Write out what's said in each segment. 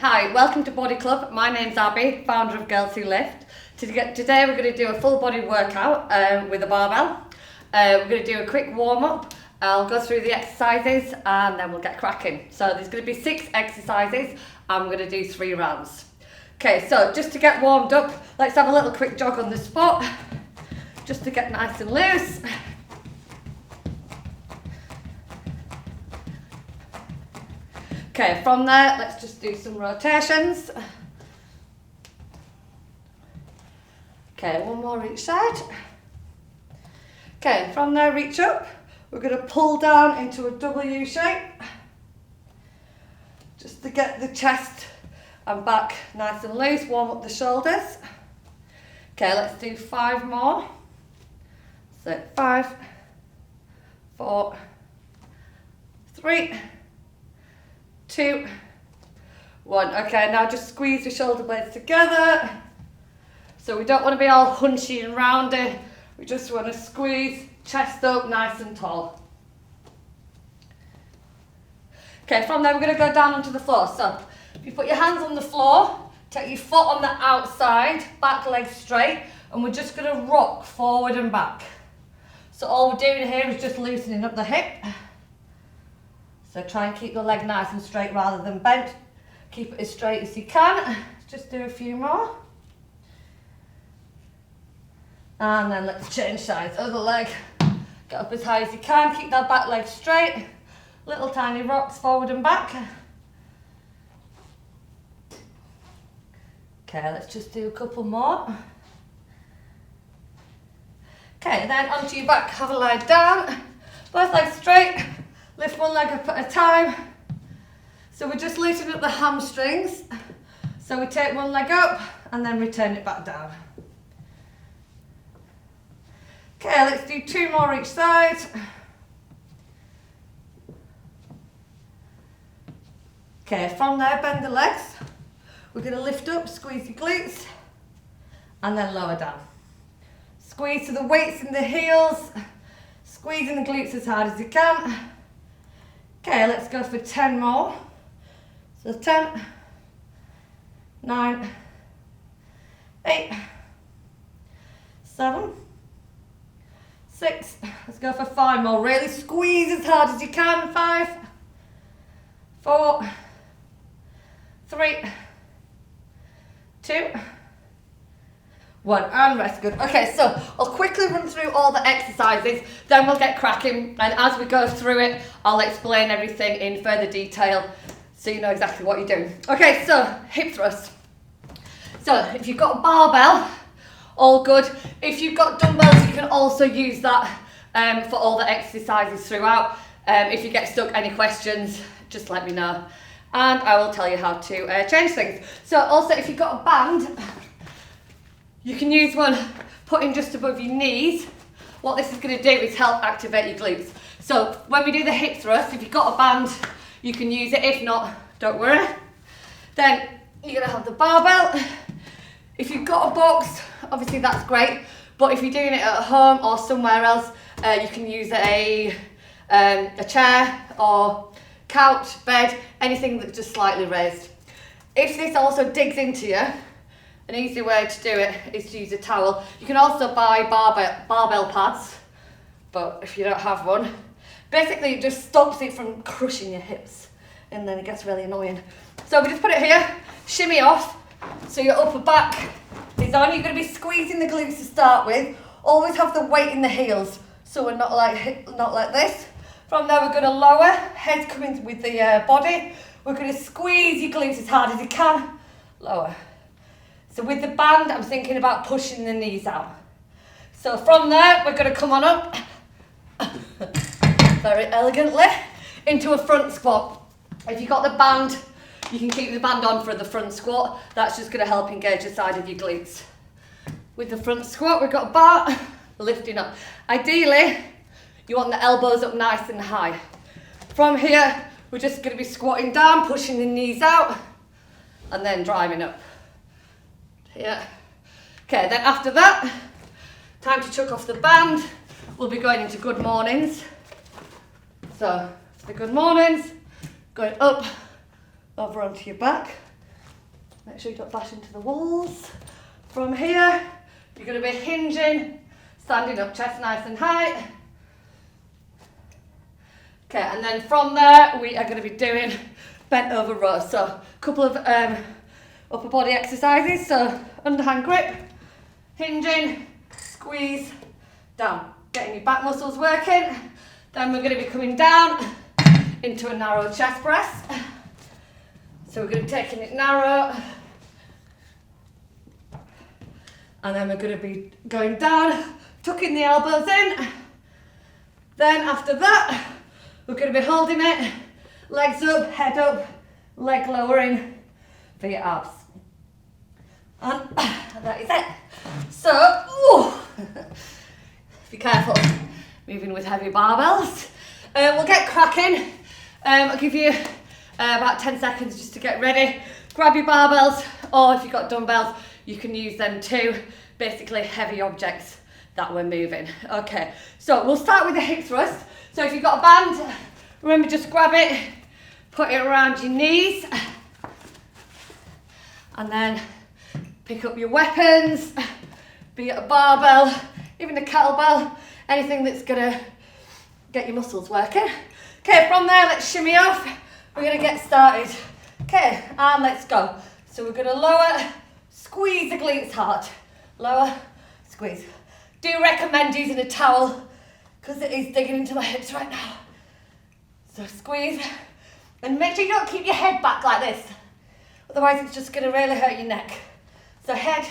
Hi, welcome to Body Club. My name's Abi, founder of Girls Who Lift. Today we're going to do a full body workout with a barbell. We're going to do a quick warm up. I'll go through the exercises and then we'll get cracking. So there's going to be 6 exercises and we're going to do 3 rounds. Okay, so just to get warmed up, let's have a little quick jog on the spot, just to get nice and loose. Okay, from there, let's just do some rotations. Okay, one more each side. Okay, from there, reach up. We're going to pull down into a W shape, just to get the chest and back nice and loose, warm up the shoulders. Okay, let's do 5 more. So 5, 4, 3, 2, 1. Okay, now just squeeze the shoulder blades together. So we don't want to be all hunchy and rounded. We just want to squeeze, chest up, nice and tall. Okay, from there we're going to go down onto the floor. So if you put your hands on the floor, take your foot on the outside, back leg straight, and we're just going to rock forward and back. So all we're doing here is just loosening up the hip. So try and keep the leg nice and straight rather than bent. Keep it as straight as you can. Just do a few more. And then let's change sides. Other leg. Get up as high as you can. Keep that back leg straight. Little tiny rocks forward and back. Okay, let's just do a couple more. Okay, then onto your back. Have a lie down. Both legs straight. Lift one leg up at a time. So we're just loosening up the hamstrings. So we take one leg up and then return it back down. Okay, let's do 2 more each side. Okay, from there, bend the legs. We're going to lift up, squeeze your glutes, and then lower down. Squeeze to the weights in the heels, squeezing the glutes as hard as you can. Okay, let's go for 10 more. So 10, 9, 8, 7, 6. Let's go for 5 more. Really squeeze as hard as you can. 5, 4, 3, 2, 1, and rest. Good. Okay, so I'll quickly run through all the exercises, then we'll get cracking, and as we go through it, I'll explain everything in further detail so you know exactly what you're doing. Okay, so hip thrust. So if you've got a barbell, all good. If you've got dumbbells, you can also use that for all the exercises throughout. If you get stuck, any questions, just let me know, and I will tell you how to change things. So also, if you've got a band, you can use one putting just above your knees. What this is going to do is help activate your glutes. So when we do the hip thrust, if you've got a band, you can use it. If not, don't worry. Then you're going to have the barbell. If you've got a box, obviously that's great. But if you're doing it at home or somewhere else, you can use a chair or couch, bed, anything that's just slightly raised. If this also digs into you, an easy way to do it is to use a towel. You can also buy barbell pads, but if you don't have one, basically it just stops it from crushing your hips, and then it gets really annoying. So we just put it here, shimmy off, so your upper back is on. You're going to be squeezing the glutes to start with. Always have the weight in the heels, so we're not like this. From there we're going to lower, head coming with the body. We're going to squeeze your glutes as hard as you can, lower. So with the band, I'm thinking about pushing the knees out. So from there, we're going to come on up, very elegantly, into a front squat. If you've got the band, you can keep the band on for the front squat. That's just going to help engage the side of your glutes. With the front squat, we've got a bar, lifting up. Ideally, you want the elbows up nice and high. From here, we're just going to be squatting down, pushing the knees out, and then driving up. Yeah. Okay, then after that, time to chuck off the band. We'll be going into good mornings. So, for the good mornings, going up, over onto your back, Make sure you don't bash into the walls. From here, you're going to be hinging, standing up, chest nice and high. Okay, and then from there, we are going to be doing bent over rows. So a couple of upper body exercises. So underhand grip, hinging, squeeze, down. Getting your back muscles working. Then we're going to be coming down into a narrow chest press. So we're going to be taking it narrow. And then we're going to be going down, tucking the elbows in. Then after that, we're going to be holding it, legs up, head up, leg lowering for your abs. And that is it. So, be careful moving with heavy barbells. We'll get cracking. I'll give you about 10 seconds just to get ready. Grab your barbells, or if you've got dumbbells, you can use them too. Basically heavy objects that we're moving. Okay, so we'll start with the hip thrust. So if you've got a band, remember just grab it, put it around your knees, and then pick up your weapons, be it a barbell, even a kettlebell, anything that's gonna get your muscles working. Okay, from there, let's shimmy off. We're gonna get started. Okay, and let's go. So we're gonna lower, squeeze the glutes hard. Lower, squeeze. Do recommend using a towel because it is digging into my hips right now. So squeeze, and make sure you don't keep your head back like this. Otherwise it's just gonna really hurt your neck. So head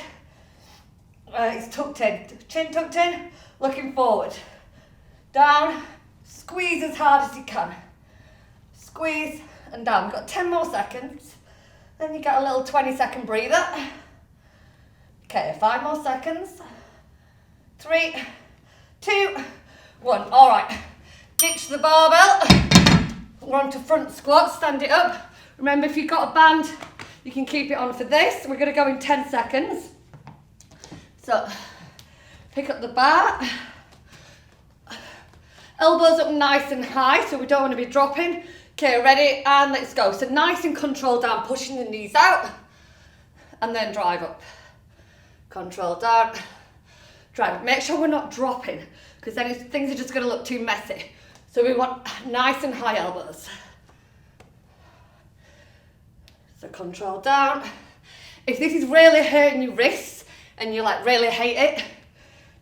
is tucked in, chin tucked in, looking forward. Down, squeeze as hard as you can. Squeeze and down. We've got 10 more seconds. Then you get a little 20-second breather. Okay, 5 more seconds. 3, 2, 1. All right, ditch the barbell. We're on to front squat, stand it up. Remember, if you've got a band, you can keep it on for this. We're gonna go in 10 seconds. So, pick up the bar. Elbows up nice and high, so we don't want to be dropping. Okay, ready, and let's go. So nice and controlled down, pushing the knees out, and then drive up. Control down, drive up. Make sure we're not dropping, because then things are just going to look too messy. So we want nice and high elbows. So control down. If this is really hurting your wrists, and you like really hate it,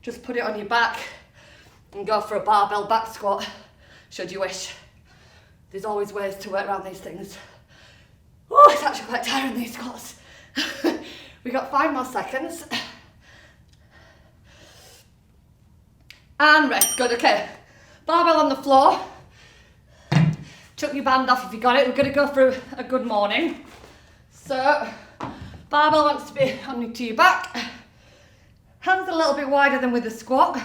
just put it on your back and go for a barbell back squat, should you wish. There's always ways to work around these things. Oh, it's actually quite tiring, these squats. We got 5 more seconds. And rest, good, okay. Barbell on the floor. Chuck your band off if you got it. We're gonna go through a good morning. So, barbell wants to be onto your back. Hands a little bit wider than with the squat.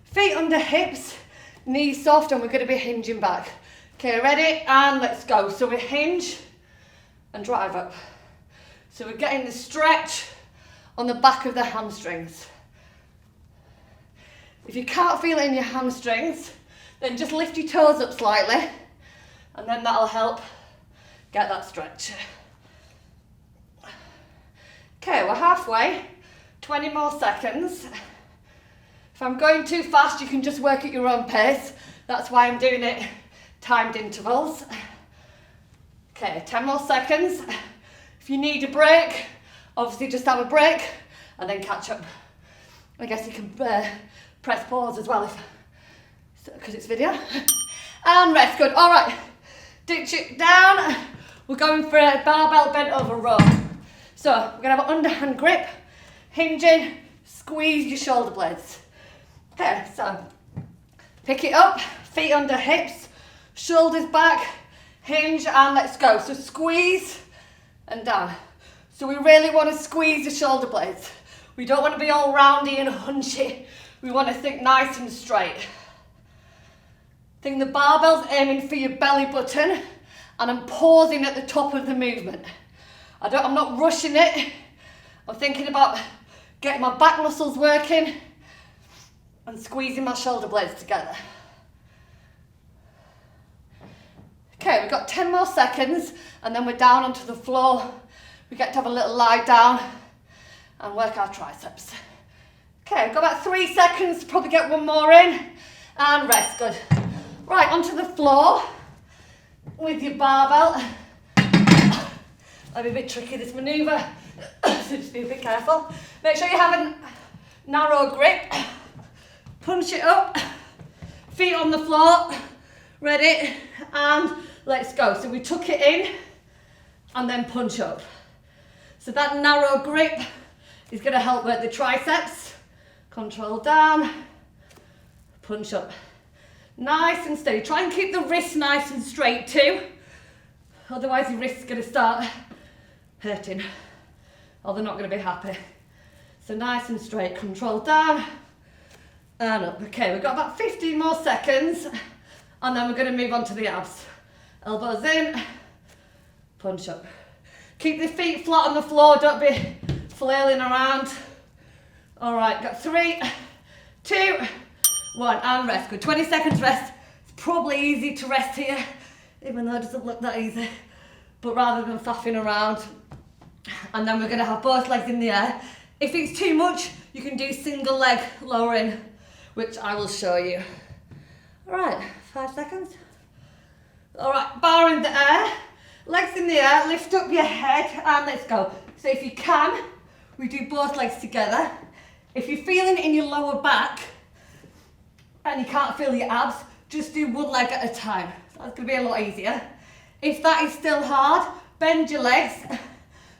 Feet under hips, knees soft, and we're gonna be hinging back. Okay, ready? And let's go. So we hinge and drive up. So we're getting the stretch on the back of the hamstrings. If you can't feel it in your hamstrings, then just lift your toes up slightly, and then that'll help get that stretch. Okay, we're halfway. 20 more seconds. If I'm going too fast, you can just work at your own pace. That's why I'm doing it timed intervals. Okay, 10 more seconds. If you need a break, obviously just have a break and then catch up. I guess you can press pause as well because it's video. And rest, good. All right, ditch it down. We're going for a barbell bent over row. So we're gonna have an underhand grip, hinging, squeeze your shoulder blades. Okay, so pick it up, feet under hips, shoulders back, hinge, and let's go. So squeeze and down. So we really want to squeeze the shoulder blades. We don't want to be all roundy and hunchy. We want to think nice and straight. Think the barbell's aiming for your belly button, and I'm pausing at the top of the movement. I'm not rushing it. I'm thinking about getting my back muscles working and squeezing my shoulder blades together. Okay, we've got 10 more seconds and then we're down onto the floor. we get to have a little lie down and work our triceps. Okay, we've got about 3 seconds, probably get one more in, and rest, good. Right, onto the floor with your barbell. Might be a bit tricky, this manoeuvre, so just be a bit careful. Make sure you have a narrow grip, punch it up, feet on the floor, ready, and let's go. So we tuck it in, and then punch up. So that narrow grip is going to help work the triceps. Control down, punch up. Nice and steady. Try and keep the wrists nice and straight too. Otherwise your wrist's going to start hurting, or they're not going to be happy. So nice and straight. Control down and up. Okay, we've got about 15 more seconds, and then we're going to move on to the abs. Elbows in, punch up. Keep the feet flat on the floor, don't be flailing around. All right, got 3, 2, 1, and rest. Good, 20 seconds rest. It's probably easy to rest here, even though it doesn't look that easy. But rather than faffing around, and then we're gonna have both legs in the air. If it's too much, you can do single leg lowering, which I will show you. All right, 5 seconds. All right, bar in the air, legs in the air, lift up your head, and let's go. So if you can, we do both legs together. If you're feeling it in your lower back, and you can't feel your abs, just do one leg at a time. That's gonna be a lot easier. If that is still hard, bend your legs,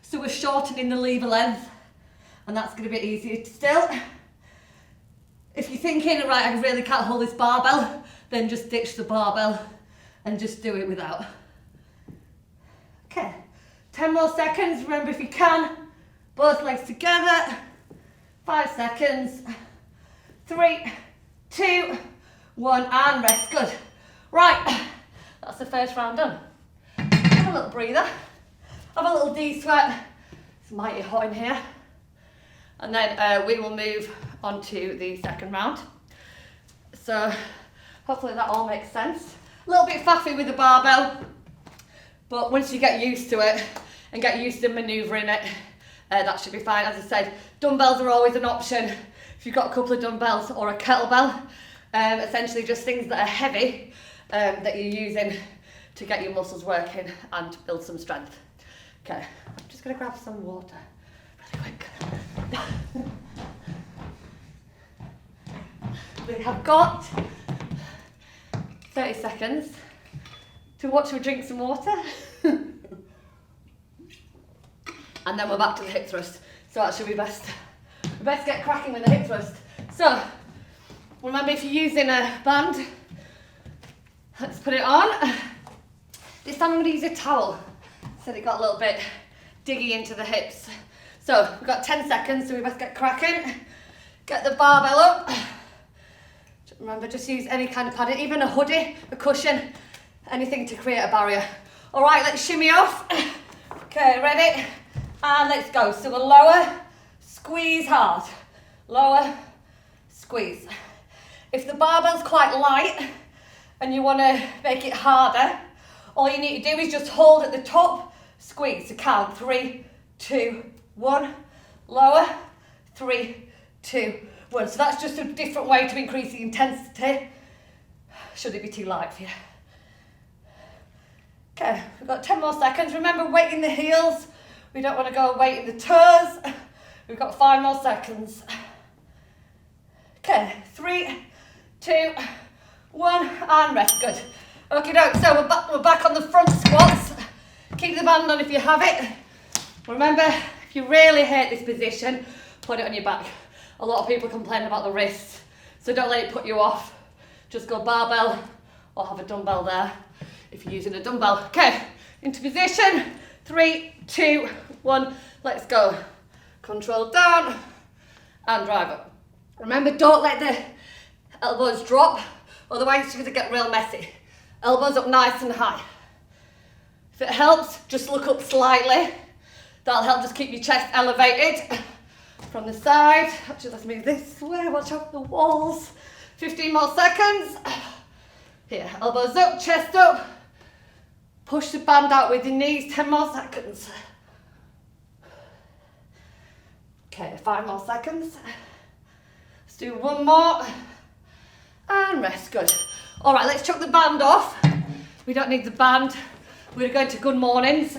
so we're shortening the lever length, and that's gonna be easier still. If you're thinking, right, I really can't hold this barbell, then just ditch the barbell and just do it without. Okay, 10 more seconds. Remember, if you can, both legs together. 5 seconds. 3, 2, 1, and rest. Good. Right, that's the first round done. Have a little breather. Have a little D-sweat. It's mighty hot in here. And then we will move on to the second round. So hopefully that all makes sense. A little bit faffy with the barbell, but once you get used to it and get used to manoeuvring it, that should be fine. As I said, dumbbells are always an option if you've got a couple of dumbbells or a kettlebell. Essentially just things that are heavy that you're using to get your muscles working and build some strength. Okay, I'm just going to grab some water really quick. We have got 30 seconds to watch me drink some water. And then we're back to the hip thrust. So actually we best get cracking with the hip thrust. So remember, if you're using a band, let's put it on. This time I'm going to use a towel, so it got a little bit diggy into the hips. So we've got 10 seconds, so we best get cracking. Get the barbell up. Remember, just use any kind of padding, even a hoodie, a cushion, anything to create a barrier. All right, let's shimmy off. Okay, ready? And let's go. So we'll lower, squeeze hard. Lower, squeeze. If the barbell's quite light and you want to make it harder, all you need to do is just hold at the top, squeeze. So count 3, 2, 1. Lower, 3, 2, 1. So that's just a different way to increase the intensity, should it be too light for you. Okay, we've got 10 more seconds. Remember, weight in the heels. We don't want to go weight in the toes. We've got 5 more seconds. Okay, 3, 2, 1, and rest. Good. Okay, so we're back on the front squats. Keep the band on if you have it. Remember, if you really hate this position, put it on your back. A lot of people complain about the wrist, so don't let it put you off. Just go barbell or have a dumbbell there if you're using a dumbbell. Okay, into position. 3, 2, 1, let's go. Control down and drive up. Remember, don't let the elbows drop, otherwise it's going to get real messy. Elbows up nice and high. If it helps, just look up slightly. That'll help just keep your chest elevated. From the side, actually let's move this way, watch out for the walls. 15 more seconds. Here, elbows up, chest up. Push the band out with your knees, 10 more seconds. Okay, 5 more seconds. Let's do one more. And rest, good. All right, let's chuck the band off. We don't need the band. We're going to good mornings.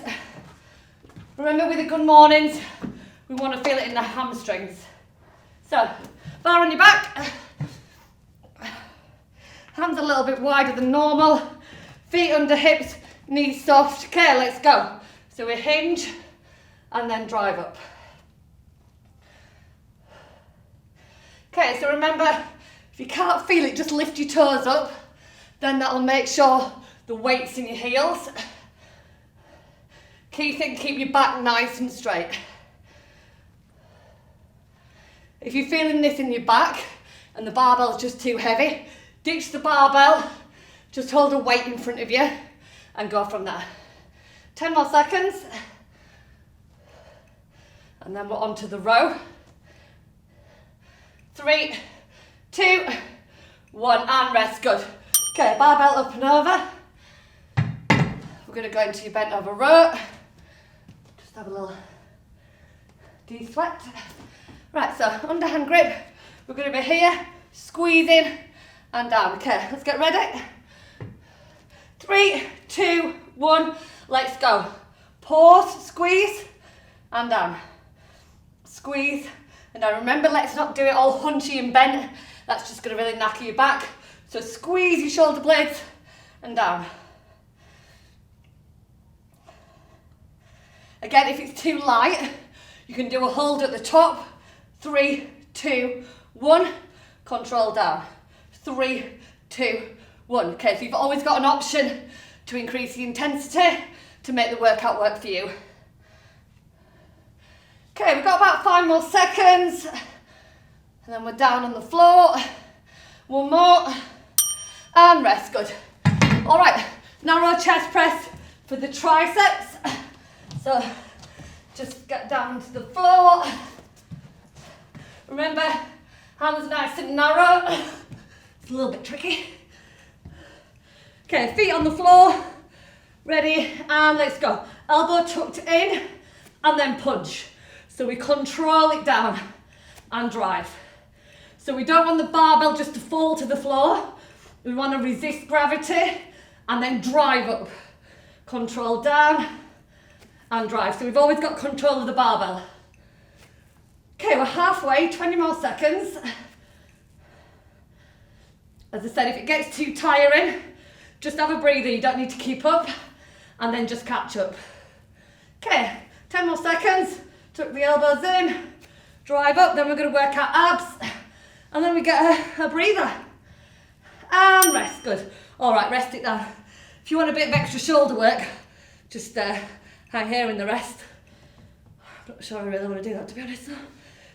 Remember with the good mornings, we want to feel it in the hamstrings. So, bar on your back. Hands a little bit wider than normal. Feet under hips, knees soft. Okay, let's go. So we hinge and then drive up. Okay, so remember, if you can't feel it, just lift your toes up. Then that'll make sure the weight's in your heels. Key thing, keep your back nice and straight. If you're feeling this in your back and the barbell's just too heavy, ditch the barbell, just hold a weight in front of you and go from there. 10 more seconds. And then we're on to the row. 3, 2, 1, and rest, good. Okay, barbell up and over. We're going to go into your bent over row. Just have a little de-sweat. Right, so underhand grip. We're going to be here, squeezing and down. Okay, let's get ready. 3, 2, 1, let's go. Pause, squeeze and down. Squeeze and down. Remember, let's not do it all hunchy and bent. That's just going to really knacker your back. So squeeze your shoulder blades and down. Again, if it's too light, you can do a hold at the top. 3, 2, 1, control down. 3, 2, 1. Okay, so you've always got an option to increase the intensity to make the workout work for you. Okay, we've got about 5 more seconds. And then we're down on the floor. One more. And rest, good. All right, narrow chest press for the triceps. So just get down to the floor. Remember, hands nice and narrow. It's a little bit tricky. Okay, feet on the floor. Ready, and let's go. Elbow tucked in, and then punch. So we control it down and drive. So we don't want the barbell just to fall to the floor. We want to resist gravity and then drive up. Control down and drive. So we've always got control of the barbell. Okay, we're halfway, 20 more seconds. As I said, if it gets too tiring, just have a breather. You don't need to keep up and then just catch up. Okay, 10 more seconds. Tuck the elbows in, drive up, then we're going to work our abs, and then we get a breather. And rest, good. All right, rest it down. If you want a bit of extra shoulder work, just hang here in the rest. I'm not sure I really want to do that, to be honest.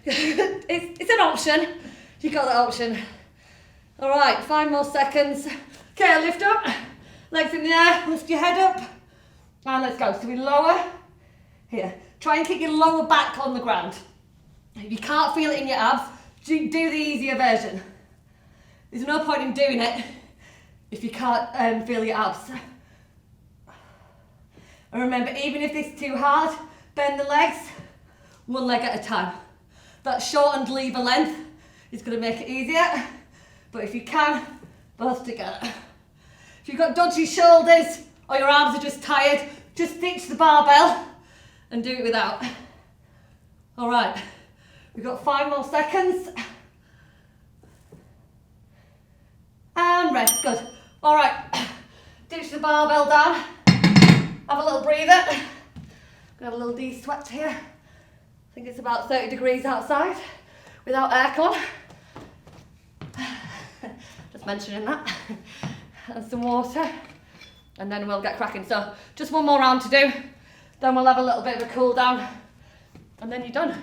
It's an option. You've got that option. All right, 5 more seconds. Okay, lift up, legs in the air, lift your head up, and let's go. So we lower here. Try and keep your lower back on the ground. If you can't feel it in your abs, do the easier version. There's no point in doing it if you can't feel your abs. And remember, even if this is too hard, bend the legs, one leg at a time. That shortened lever length is going to make it easier, but if you can, both together. If you've got dodgy shoulders or your arms are just tired, just ditch the barbell and do it without. All right, we've got 5 more seconds. And rest, good. All right, ditch the barbell down. Have a little breather. I'm gonna have a little de-sweat here. I think it's about 30 degrees outside without aircon. Just mentioning that. And some water. And then we'll get cracking. So just one more round to do. Then we'll have a little bit of a cool down. And then you're done.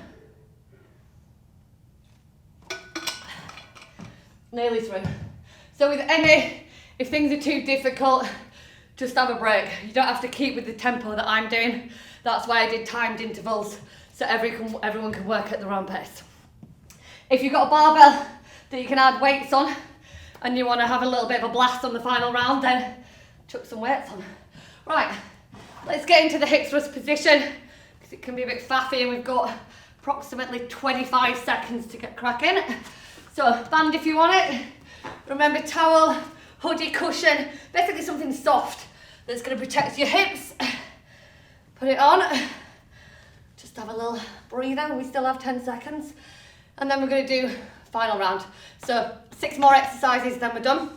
Nearly through. So with any, if things are too difficult, just have a break. You don't have to keep with the tempo that I'm doing. That's why I did timed intervals, so everyone can work at their own pace. If you've got a barbell that you can add weights on, and you want to have a little bit of a blast on the final round, then chuck some weights on. Right, let's get into the hip thrust position, because it can be a bit faffy and we've got approximately 25 seconds to get cracking. So band if you want it. Remember towel, hoodie, cushion, basically something soft that's going to protect your hips. Put it on. Just have a little breather. We still have 10 seconds. And then we're going to do final round. So 6 more exercises, then we're done.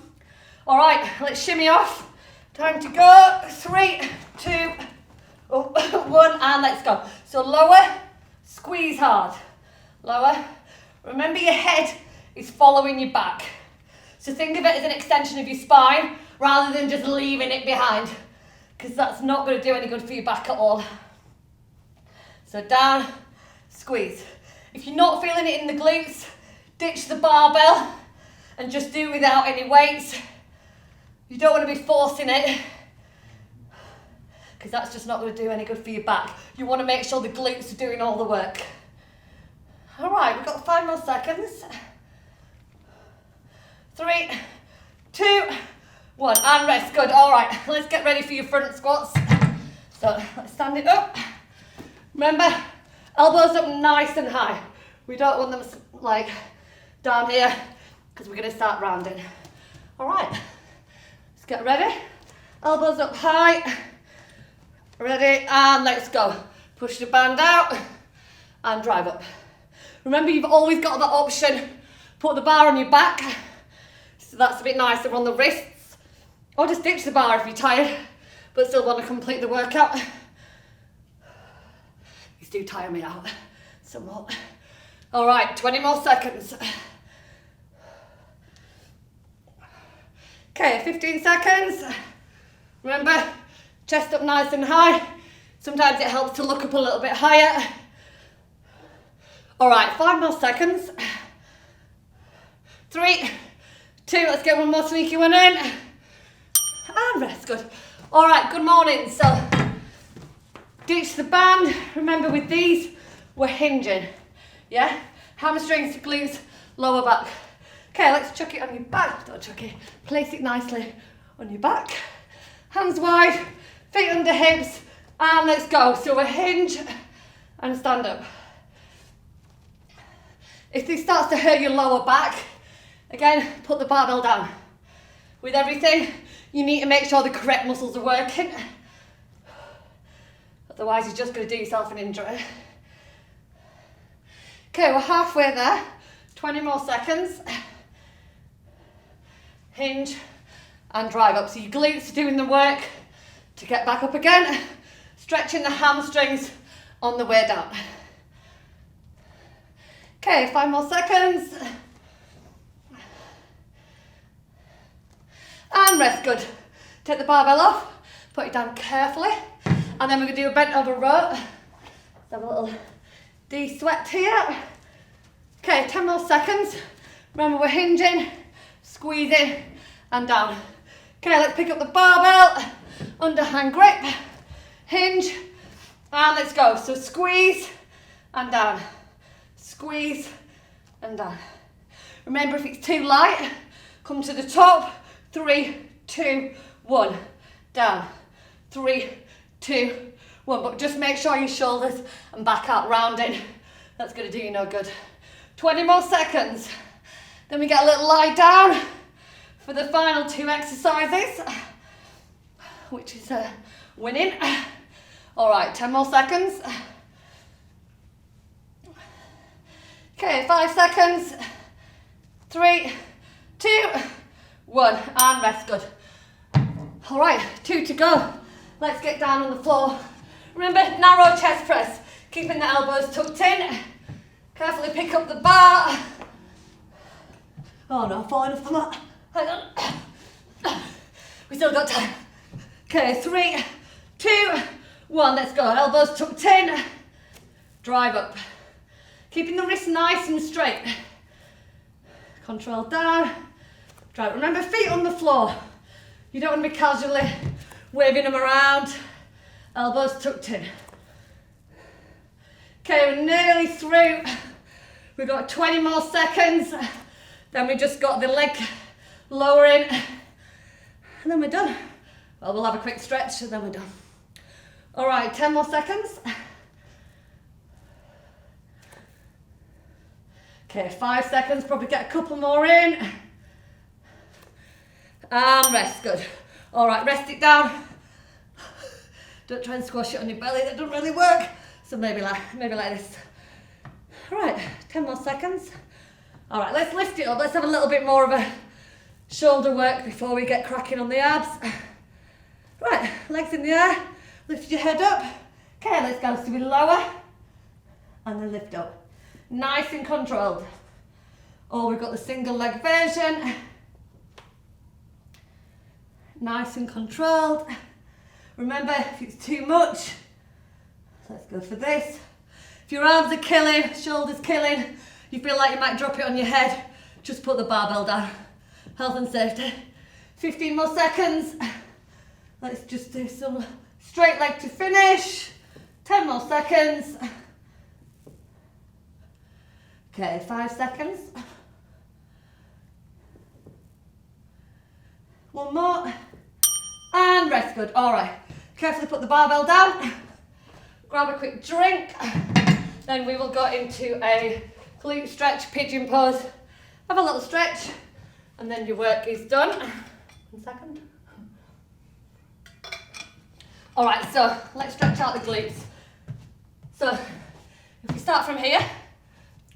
All right, let's shimmy off. Time to go. 3, 2, 1, and let's go. So lower, squeeze hard. Lower. Remember your head is following your back. So think of it as an extension of your spine rather than just leaving it behind, because that's not going to do any good for your back at all. So down, squeeze. If you're not feeling it in the glutes, ditch the barbell and just do without any weights. You don't want to be forcing it, because that's just not going to do any good for your back. You want to make sure the glutes are doing all the work. All right, we've got 5 more seconds. 3, 2, 1, and rest. Good. All right, let's get ready for your front squats. So let's stand it up. Remember, elbows up nice and high. We don't want them like down here, because we're going to start rounding. All right, let's get ready. Elbows up high. Ready, and let's go. Push the band out and drive up. Remember, you've always got that option. Put the bar on your back, so that's a bit nicer on the wrists. Or just ditch the bar if you're tired, but still want to complete the workout. These do tire me out somewhat. All right, 20 more seconds. Okay, 15 seconds. Remember, chest up nice and high. Sometimes it helps to look up a little bit higher. All right, 5 more seconds. 3, 2, let's get one more sneaky one in. And rest, good. All right, good morning. So, ditch the band. Remember, with these, we're hinging. Yeah? Hamstrings, glutes, lower back. Okay, let's chuck it on your back. Don't chuck it. Place it nicely on your back. Hands wide, feet under hips, and let's go. So we hinge and stand up. If this starts to hurt your lower back, again, put the barbell down. With everything, you need to make sure the correct muscles are working. Otherwise, you're just going to do yourself an injury. Okay, we're halfway there. 20 more seconds. Hinge and drive up. So your glutes are doing the work to get back up again. Stretching the hamstrings on the way down. Okay, 5 more seconds. And rest, good. Take the barbell off, put it down carefully, and then we're going to do a bent over row. Let's have a little de-sweat here. Okay, 10 more seconds. Remember, we're hinging, squeezing, and down. Okay, let's pick up the barbell, underhand grip, hinge, and let's go. So squeeze and down, squeeze and down. Remember, if it's too light, come to the top. 3, 2, 1, down. 3, 2, 1. But just make sure your shoulders and back out rounding. That's going to do you no good. 20 more seconds. Then we get a little lie down for the final 2 exercises, which is winning. All right, 10 more seconds. Okay, 5 seconds. 3, 2, 1, and rest, good. All right, 2 to go. Let's get down on the floor. Remember, narrow chest press, keeping the elbows tucked in. Carefully pick up the bar. Oh no, falling off the mat. Hang on. We still got time. Okay, 3, 2, 1, let's go. Elbows tucked in. Drive up. Keeping the wrists nice and straight. Control down. Drive. Remember, feet on the floor. You don't want to be casually waving them around. Elbows tucked in. Okay, we're nearly through. We've got 20 more seconds. Then we just got the leg lowering. And then we're done. Well, we'll have a quick stretch and then we're done. All right, 10 more seconds. Okay, 5 seconds, probably get a couple more in. And rest, good. All right, rest it down. Don't try and squash it on your belly, that doesn't really work. So maybe like this. All right, 10 more seconds. All right, let's lift it up. Let's have a little bit more of a shoulder work before we get cracking on the abs. Right, legs in the air, lift your head up. Okay, let's go to be lower and then lift up. Nice and controlled. Or we've got the single leg version. Nice and controlled. Remember, if it's too much, let's go for this. If your arms are killing, shoulders killing, you feel like you might drop it on your head, just put the barbell down. Health and safety. 15 more seconds. Let's just do some straight leg to finish. 10 more seconds. Okay, 5 seconds. One more. And rest, good. All right. Carefully put the barbell down. Grab a quick drink. Then we will go into a glute stretch, pigeon pose. Have a little stretch. And then your work is done. 1 second. All right, so let's stretch out the glutes. So if we start from here,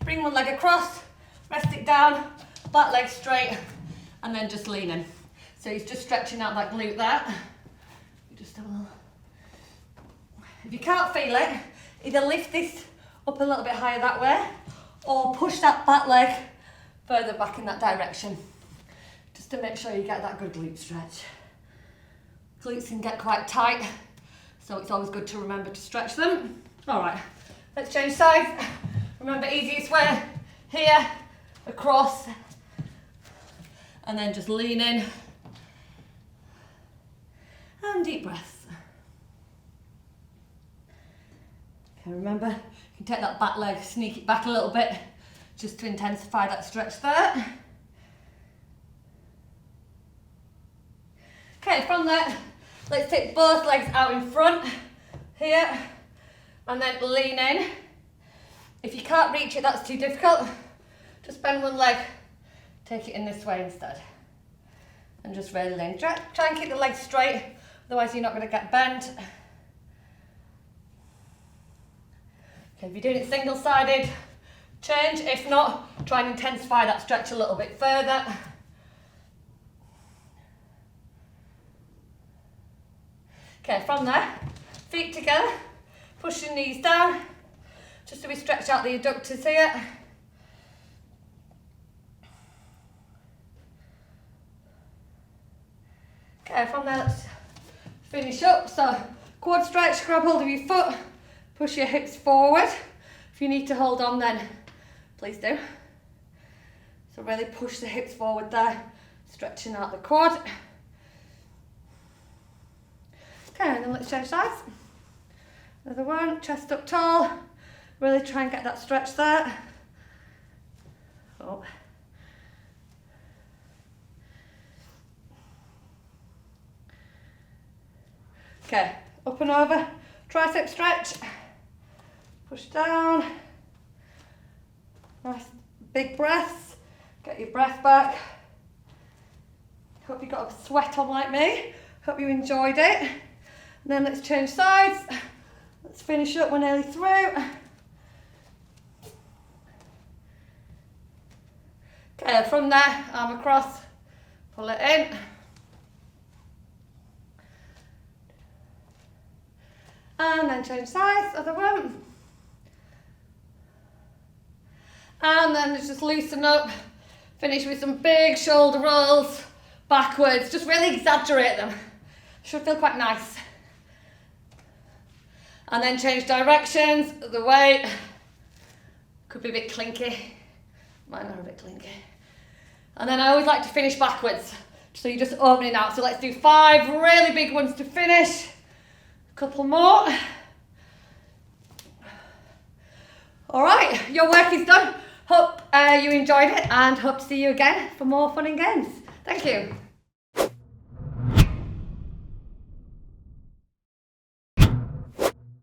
bring one leg across, rest it down, back leg straight, and then just lean in. So he's just stretching out that glute there. You just have a little. If you can't feel it, either lift this up a little bit higher that way, or push that back leg further back in that direction, just to make sure you get that good glute stretch. Glutes can get quite tight, so it's always good to remember to stretch them. All right, let's change sides. Remember, easiest way, here, across, and then just lean in. And deep breaths. Okay, remember, you can take that back leg, sneak it back a little bit, just to intensify that stretch there. Okay, from there, let's take both legs out in front, here, and then lean in. If you can't reach it, that's too difficult, just bend one leg, take it in this way instead. And just really lean. Try and keep the legs straight, otherwise you're not going to get bent. Okay, if you're doing it single-sided, change. If not, try and intensify that stretch a little bit further. Okay, from there, feet together, push your knees down, just so we stretch out the adductors here. Okay, from there, let's finish up. So, quad stretch, grab hold of your foot, push your hips forward. If you need to hold on, then please do. So really push the hips forward there, stretching out the quad. Okay, and then let's change sides. Another one, chest up tall. Really try and get that stretch there. Oh. Okay, up and over, tricep stretch. Push down. Nice big breaths. Get your breath back. Hope you got a sweat on like me. Hope you enjoyed it. And then let's change sides. Let's finish up, we're nearly through. Okay, from there, arm across, pull it in. And then change sides, other one. And then just loosen up. Finish with some big shoulder rolls backwards. Just really exaggerate them. Should feel quite nice. And then change directions, the weight. Could be a bit clinky. Mine are a bit clinky. And then I always like to finish backwards. So you're just opening out. So let's do 5 really big ones to finish. A couple more. All right, your work is done. Hope you enjoyed it and hope to see you again for more fun and games. Thank you.